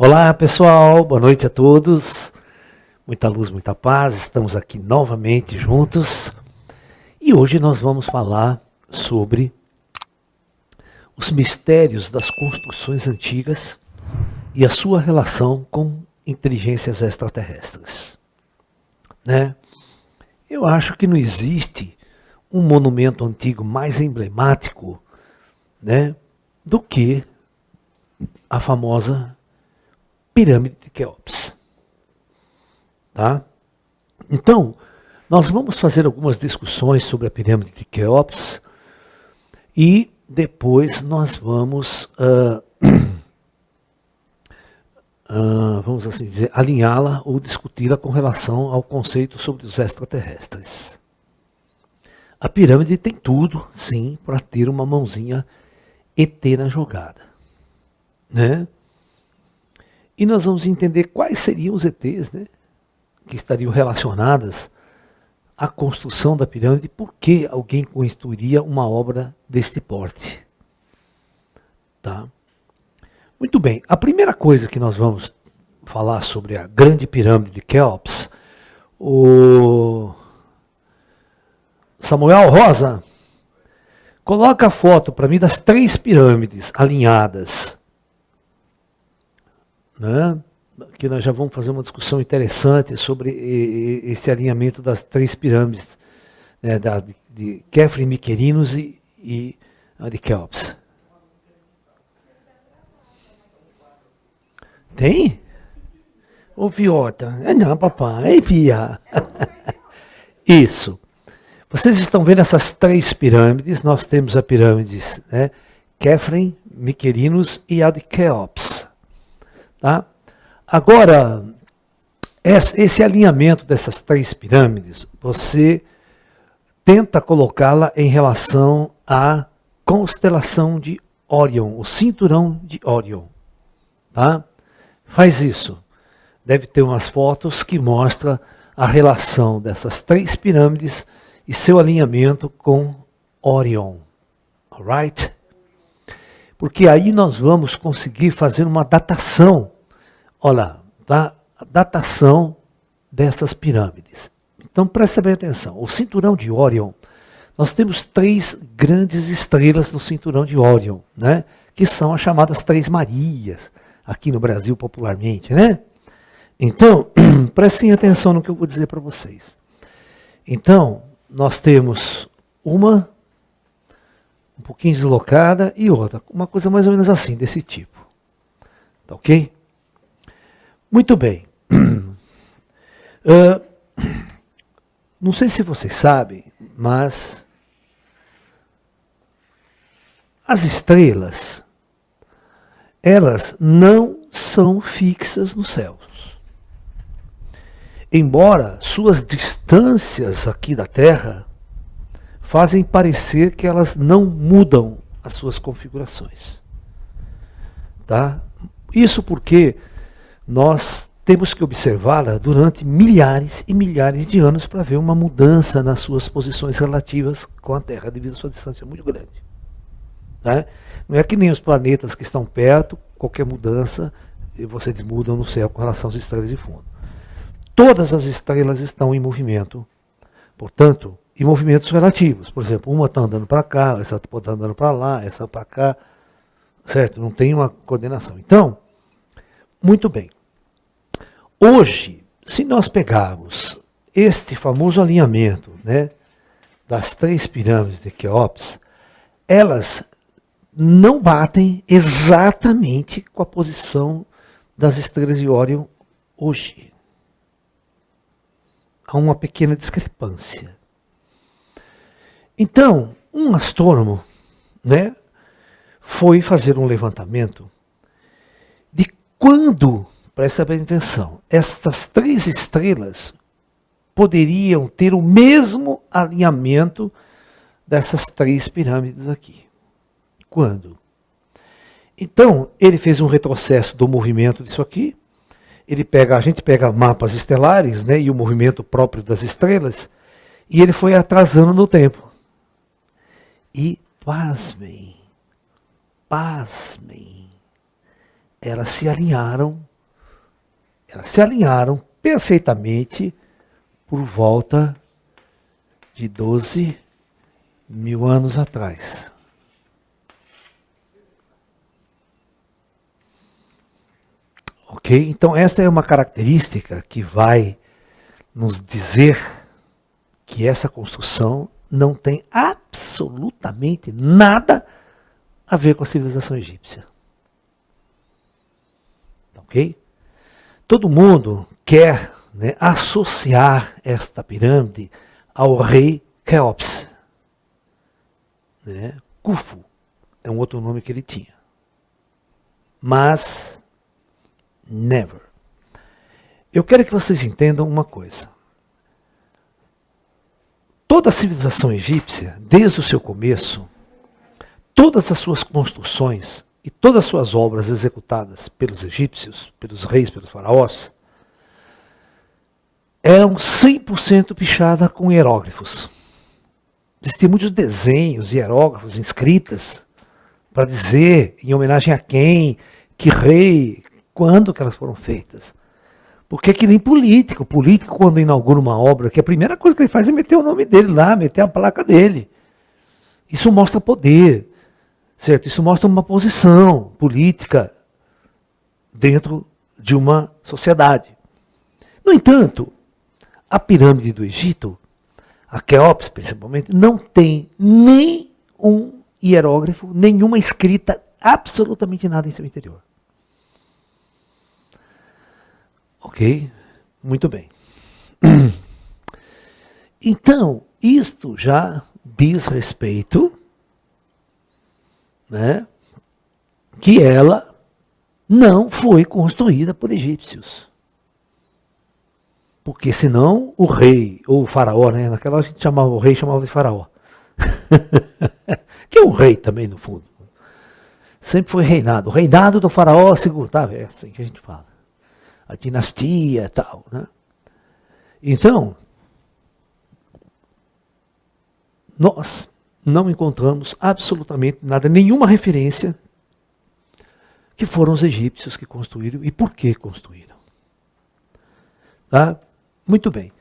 Olá pessoal, boa noite a todos, muita luz, muita paz, estamos aqui novamente juntos e hoje nós vamos falar sobre os mistérios das construções antigas e a sua relação com inteligências extraterrestres, né? Eu acho que não existe um monumento antigo mais emblemático, né, do que a famosa Pirâmide de Quéops. Tá? Então, nós vamos fazer algumas discussões sobre a Pirâmide de Quéops e depois nós vamos, vamos assim dizer, alinhá-la ou discuti-la com relação ao conceito sobre os extraterrestres. A pirâmide tem tudo, sim, para ter uma mãozinha ET na jogada, né? E nós vamos entender quais seriam os ETs, né, que estariam relacionadas à construção da pirâmide, por que alguém construiria uma obra deste porte. Tá? Muito bem, a primeira coisa que nós vamos falar sobre a grande pirâmide de Quéops, o Samuel Rosa, coloca a foto para mim das 3 pirâmides alinhadas. Né? Que nós já vamos fazer uma discussão interessante sobre esse alinhamento das 3 pirâmides, né, de Khafre, Mycerinus e a de Quéops. Tem? Ô Fiota, não papai, filha. Isso. Vocês estão vendo essas 3 pirâmides, nós temos a pirâmide, né, Khafre, Mycerinus e a de Quéops. Tá? Agora, esse alinhamento dessas 3 pirâmides, você tenta colocá-la em relação à constelação de Órion, o cinturão de Órion. Tá? Faz isso. Deve ter umas fotos que mostram a relação dessas 3 pirâmides e seu alinhamento com Órion. Alright? Porque aí nós vamos conseguir fazer uma datação. Olha, tá? A datação dessas pirâmides. Então presta bem atenção. O cinturão de Órion, nós temos 3 grandes estrelas no cinturão de Órion, né? Que são as chamadas 3 Marias, aqui no Brasil popularmente, né? Então, prestem atenção no que eu vou dizer para vocês. Então, nós temos uma um pouquinho deslocada e outra, uma coisa mais ou menos assim, desse tipo. Tá ok? Muito bem. Não sei se vocês sabem, mas as estrelas, elas não são fixas nos céus. Embora suas distâncias aqui da Terra fazem parecer que elas não mudam as suas configurações. Tá? Isso porque nós temos que observá-la durante milhares e milhares de anos para ver uma mudança nas suas posições relativas com a Terra, devido à sua distância muito grande. Tá? Não é que nem os planetas que estão perto, qualquer mudança, vocês mudam no céu com relação às estrelas de fundo. Todas as estrelas estão em movimento, portanto, em movimentos relativos. Por exemplo, uma está andando para cá, essa está andando para lá, essa para cá, certo? Não tem uma coordenação. Então, muito bem. Hoje, se nós pegarmos este famoso alinhamento, né, das 3 pirâmides de Quéops, elas não batem exatamente com a posição das estrelas de Órion hoje. Há uma pequena discrepância. Então, um astrônomo, né, foi fazer um levantamento de quando, presta bem atenção, estas 3 estrelas poderiam ter o mesmo alinhamento dessas 3 pirâmides aqui. Quando? Então, ele fez um retrocesso do movimento disso aqui. A gente pega mapas estelares, né, e o movimento próprio das estrelas, e ele foi atrasando no tempo. E, pasmem, elas se alinharam Elas se alinharam perfeitamente por volta de 12 mil anos atrás. Ok? Então esta é uma característica que vai nos dizer que essa construção não tem absolutamente nada a ver com a civilização egípcia. Ok? Todo mundo quer, né, associar esta pirâmide ao rei Quéops. Né? Khufu é um outro nome que ele tinha. Mas, never. Eu quero que vocês entendam uma coisa. Toda a civilização egípcia, desde o seu começo, todas as suas construções e todas as suas obras executadas pelos egípcios, pelos reis, pelos faraós, eram 100% pichadas com hieróglifos. Existiam muitos desenhos, hieróglifos, escritas, para dizer em homenagem a quem, que rei, quando que elas foram feitas. Porque é que nem político. Político, quando inaugura uma obra, que a primeira coisa que ele faz é meter o nome dele lá, meter a placa dele. Isso mostra poder, certo? Isso mostra uma posição política dentro de uma sociedade. No entanto, a pirâmide do Egito, a Quéops principalmente, não tem nem um hierógrafo, nenhuma escrita, absolutamente nada em seu interior. Ok? Muito bem. Então, isto já diz respeito, né, que ela não foi construída por egípcios. Porque senão o rei, ou o faraó, né, naquela hora a gente chamava o rei, chamava de faraó. Que é um rei também, no fundo. Sempre foi reinado. O reinado do faraó, tá? É assim que a gente fala. A dinastia e tal, né? Então, nós não encontramos absolutamente nada, nenhuma referência que foram os egípcios que construíram e por que construíram. Tá? Muito bem.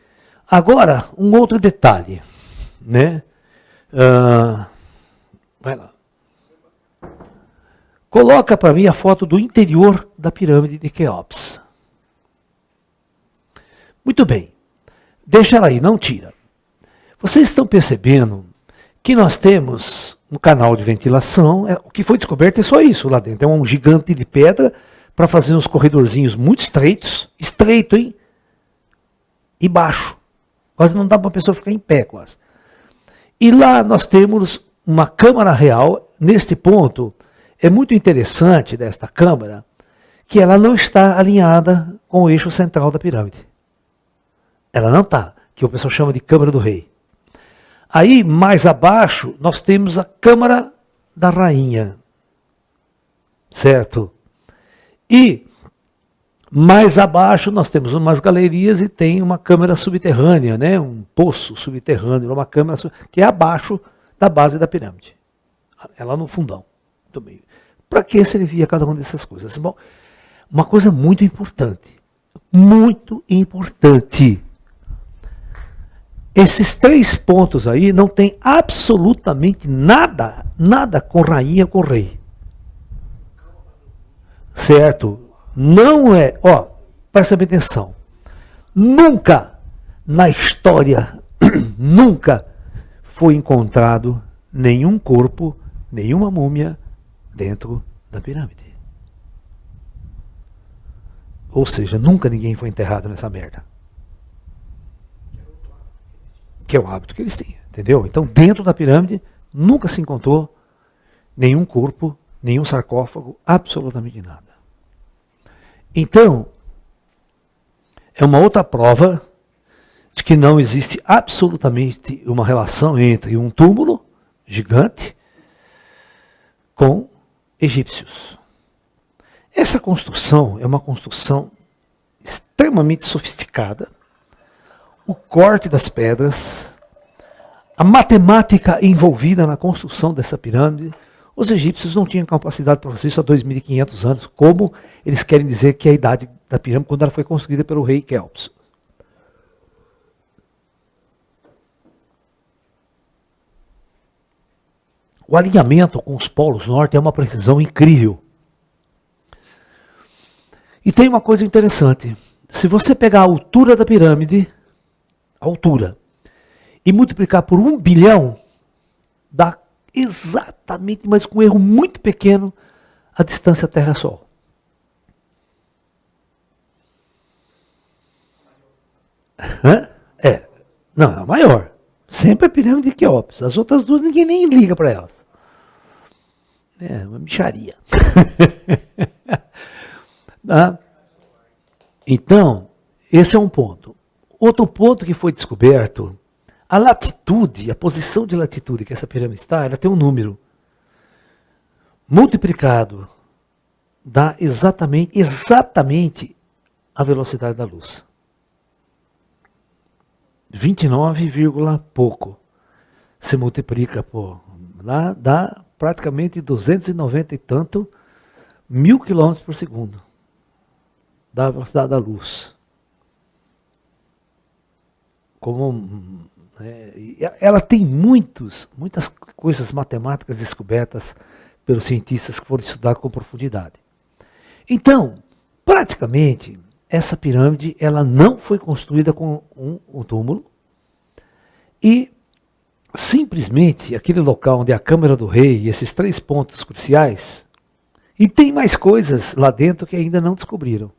Agora, um outro detalhe, né? Vai lá. Coloca para mim a foto do interior da pirâmide de Quéops. Muito bem. Deixa ela aí, não tira. Vocês estão percebendo que nós temos um canal de ventilação. O que foi descoberto é só isso lá dentro. É um gigante de pedra para fazer uns corredorzinhos muito estreitos. Estreito, hein? E baixo. Quase não dá para a pessoa ficar em pé, quase. E lá nós temos uma câmara real. Neste ponto, é muito interessante desta câmara que ela não está alinhada com o eixo central da pirâmide. Ela não está, que o pessoal chama de câmara do rei. Aí, mais abaixo, nós temos a câmara da rainha. Certo? E mais abaixo nós temos umas galerias e tem uma câmara subterrânea, né? Um poço subterrâneo, uma câmara que é abaixo da base da pirâmide. Ela no fundão do meio. Para que servia cada uma dessas coisas? Bom, uma coisa muito importante. Muito importante. Esses 3 pontos aí não tem absolutamente nada, nada com rainha, com rei. Certo? Não é, ó, presta bem atenção. Nunca na história, nunca foi encontrado nenhum corpo, nenhuma múmia dentro da pirâmide. Ou seja, nunca ninguém foi enterrado nessa merda. Que é o hábito que eles tinham, entendeu? Então, dentro da pirâmide, nunca se encontrou nenhum corpo, nenhum sarcófago, absolutamente nada. Então, é uma outra prova de que não existe absolutamente uma relação entre um túmulo gigante com egípcios. Essa construção é uma construção extremamente sofisticada. O corte das pedras, a matemática envolvida na construção dessa pirâmide, os egípcios não tinham capacidade para fazer isso há 2.500 anos, como eles querem dizer que é a idade da pirâmide quando ela foi construída pelo rei Kelps. O alinhamento com os polos norte é uma precisão incrível. E tem uma coisa interessante. Se você pegar a altura da pirâmide, a altura, e multiplicar por 1 bilhão, dá exatamente, mas com um erro muito pequeno, a distância Terra-Sol. É. Não, é a maior. Sempre a pirâmide de Quéops. As outras duas ninguém nem liga para elas. É uma mixaria. Tá? Então, esse é um ponto. Outro ponto que foi descoberto, a latitude, a posição de latitude que essa pirâmide está, ela tem um número. Multiplicado dá exatamente a velocidade da luz. 29, pouco. Se multiplica por lá, dá praticamente 290 e tanto mil quilômetros por segundo. Da velocidade da luz. Como, ela tem muitas coisas matemáticas descobertas pelos cientistas que foram estudar com profundidade. Então, praticamente, essa pirâmide ela não foi construída com um túmulo e simplesmente aquele local onde é a Câmara do Rei e esses 3 pontos cruciais, e tem mais coisas lá dentro que ainda não descobriram.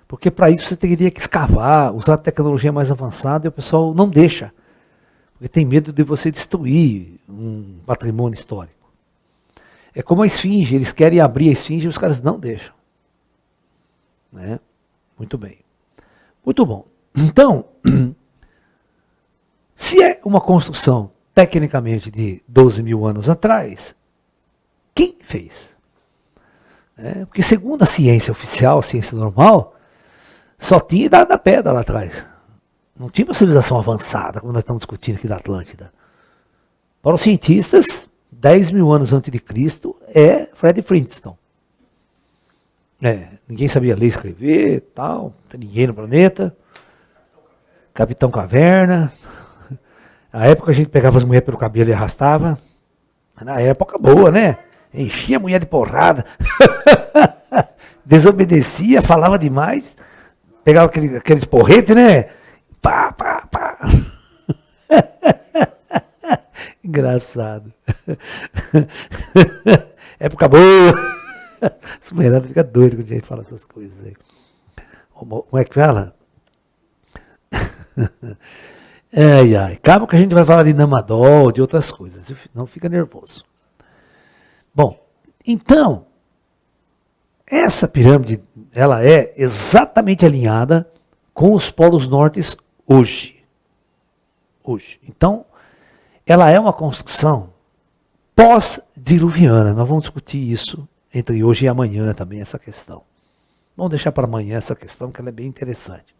Porque para isso você teria que escavar, usar tecnologia mais avançada e o pessoal não deixa. Porque tem medo de você destruir um patrimônio histórico. É como a esfinge, eles querem abrir a esfinge e os caras não deixam. Né? Muito bem. Muito bom. Então, se é uma construção tecnicamente de 12 mil anos atrás, quem fez? Porque segundo a ciência oficial, a ciência normal, só tinha idade da pedra lá atrás. Não tinha uma civilização avançada, como nós estamos discutindo aqui da Atlântida. Para os cientistas, 10 mil anos antes de Cristo é Fred Flintstone. Ninguém sabia ler e escrever, tal, não tem ninguém no planeta. Capitão Caverna. Na época a gente pegava as mulheres pelo cabelo e arrastava. Na época boa, né? Enchia a mulher de porrada. Desobedecia, falava demais. Pegava aqueles porretes, né? Pá, pá, pá. Engraçado. Época boa. Essa mulherada fica doida quando a gente fala essas coisas aí. Como é que fala? Calma que a gente vai falar de Namadol, de outras coisas. Não fica nervoso. Bom, então, essa pirâmide, ela é exatamente alinhada com os polos nortes hoje. Então, ela é uma construção pós-diluviana. Nós vamos discutir isso entre hoje e amanhã também, essa questão. Vamos deixar para amanhã essa questão, que ela é bem interessante.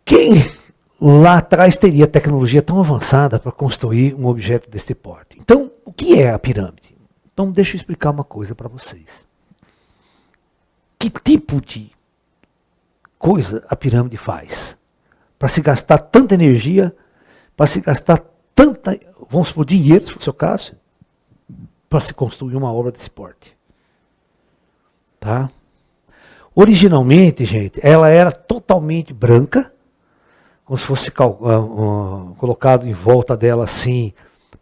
Quem lá atrás teria tecnologia tão avançada para construir um objeto deste porte? Então, o que é a pirâmide? Então, deixa eu explicar uma coisa para vocês. Que tipo de coisa a pirâmide faz? Para se gastar tanta energia, para se gastar tanta, vamos supor, dinheiro, se for o seu caso, para se construir uma obra desse porte. Tá? Originalmente, gente, ela era totalmente branca, como se fosse colocado em volta dela assim,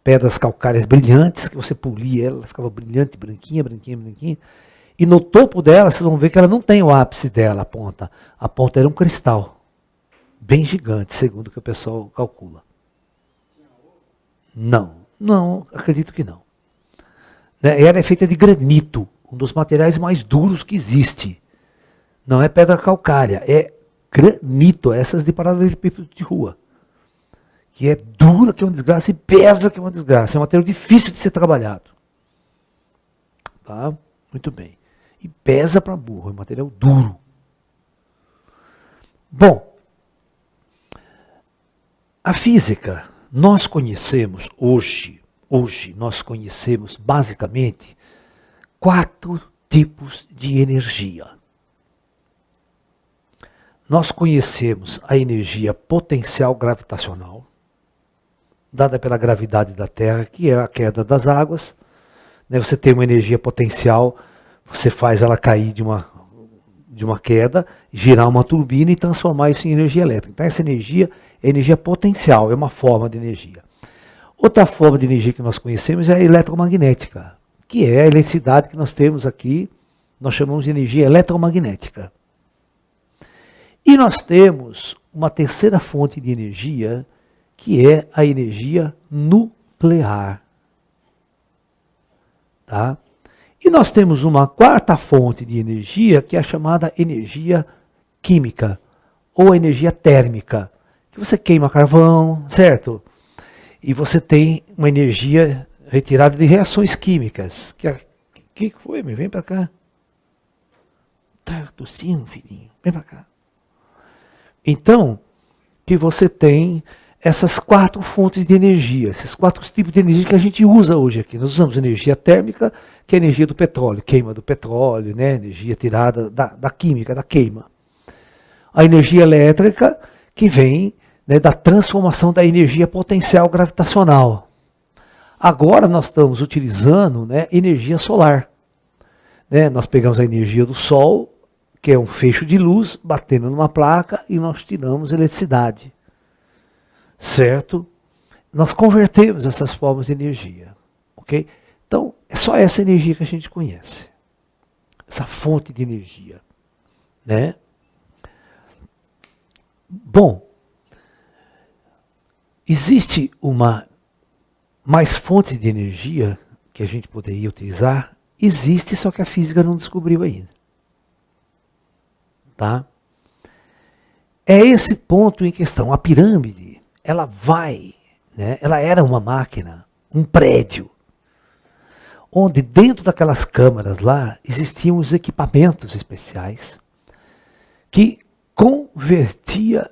pedras calcárias brilhantes, que você polia ela ficava brilhante, branquinha. E no topo dela, vocês vão ver que ela não tem o ápice dela, a ponta. A ponta era um cristal, bem gigante, segundo o que o pessoal calcula. Não, acredito que não. Ela é feita de granito, um dos materiais mais duros que existe. Não é pedra calcária, é granito, essas de paralelepípedo de rua. Que é dura, que é uma desgraça, e pesa, que é uma desgraça. É um material difícil de ser trabalhado. Tá? Muito bem. E pesa para burro, é um material duro. Bom, a física, nós conhecemos hoje nós conhecemos basicamente 4 tipos de energia. Nós conhecemos a energia potencial gravitacional, dada pela gravidade da Terra, que é a queda das águas. Você tem uma energia potencial, você faz ela cair de uma queda, girar uma turbina e transformar isso em energia elétrica. Então essa energia é energia potencial, é uma forma de energia. Outra forma de energia que nós conhecemos é a eletromagnética, que é a eletricidade que nós temos aqui, nós chamamos de energia eletromagnética. E nós temos uma terceira fonte de energia, que é a energia nuclear. Tá? E nós temos uma quarta fonte de energia, que é a chamada energia química, ou energia térmica, que você queima carvão, certo? E você tem uma energia retirada de reações químicas. Que foi, meu? Vem para cá. Tá tossindo, filhinho. Vem para cá. Então, que você tem essas quatro fontes de energia, esses quatro tipos de energia que a gente usa hoje aqui. Nós usamos energia térmica, que é a energia do petróleo, queima do petróleo, né? Energia tirada da química, da queima. A energia elétrica, que vem, né, da transformação da energia potencial gravitacional. Agora nós estamos utilizando, né, energia solar. Né? Nós pegamos a energia do Sol, que é um feixe de luz, batendo numa placa, e nós tiramos eletricidade. Certo? Nós convertemos essas formas de energia. Ok? Então, é só essa energia que a gente conhece. Essa fonte de energia. Né? Bom, existe mais fontes de energia que a gente poderia utilizar? Existe, só que a física não descobriu ainda. Tá? É esse ponto em questão. A pirâmide, ela vai, né? Ela era uma máquina, um prédio, onde dentro daquelas câmaras lá existiam os equipamentos especiais que convertia,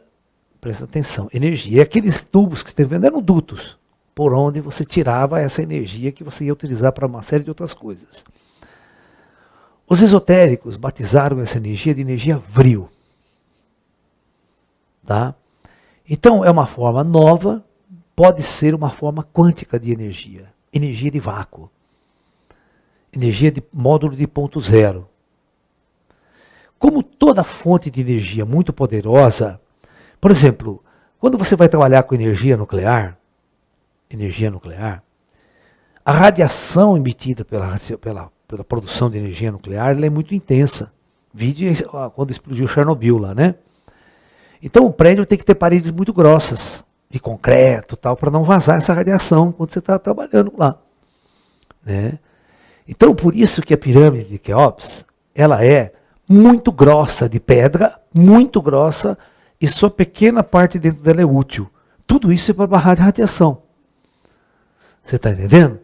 presta atenção, energia. E aqueles tubos que você está vendo eram dutos, por onde você tirava essa energia que você ia utilizar para uma série de outras coisas. Os esotéricos batizaram essa energia de energia vril. Tá? Então é uma forma nova, pode ser uma forma quântica de energia. Energia de vácuo. Energia de módulo de ponto zero. Como toda fonte de energia muito poderosa, por exemplo, quando você vai trabalhar com energia nuclear, a radiação emitida pela produção de energia nuclear, ela é muito intensa. Vídeo quando explodiu Chernobyl lá, né? Então o prédio tem que ter paredes muito grossas, de concreto, tal, para não vazar essa radiação quando você está trabalhando lá. Né? Então por isso que a pirâmide de Quéops, ela é muito grossa de pedra, muito grossa, e só pequena parte dentro dela é útil. Tudo isso é para barrar de radiação. Você está entendendo?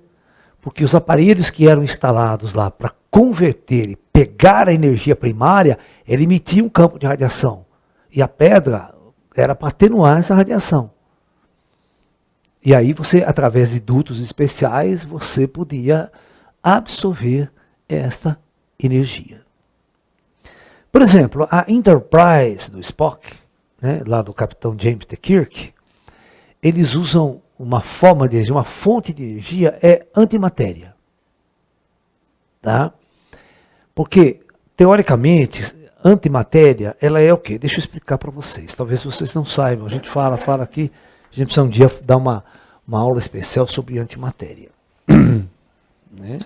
Porque os aparelhos que eram instalados lá para converter e pegar a energia primária, ele emitia um campo de radiação. E a pedra era para atenuar essa radiação. E aí você, através de dutos especiais, você podia absorver esta energia. Por exemplo, a Enterprise do Spock, né, lá do capitão James T. Kirk, eles usam uma forma de energia, uma fonte de energia é antimatéria. Tá? Porque, teoricamente, antimatéria, ela é o quê? Deixa eu explicar para vocês. Talvez vocês não saibam. A gente fala aqui. A gente precisa um dia dar uma aula especial sobre antimatéria. Né?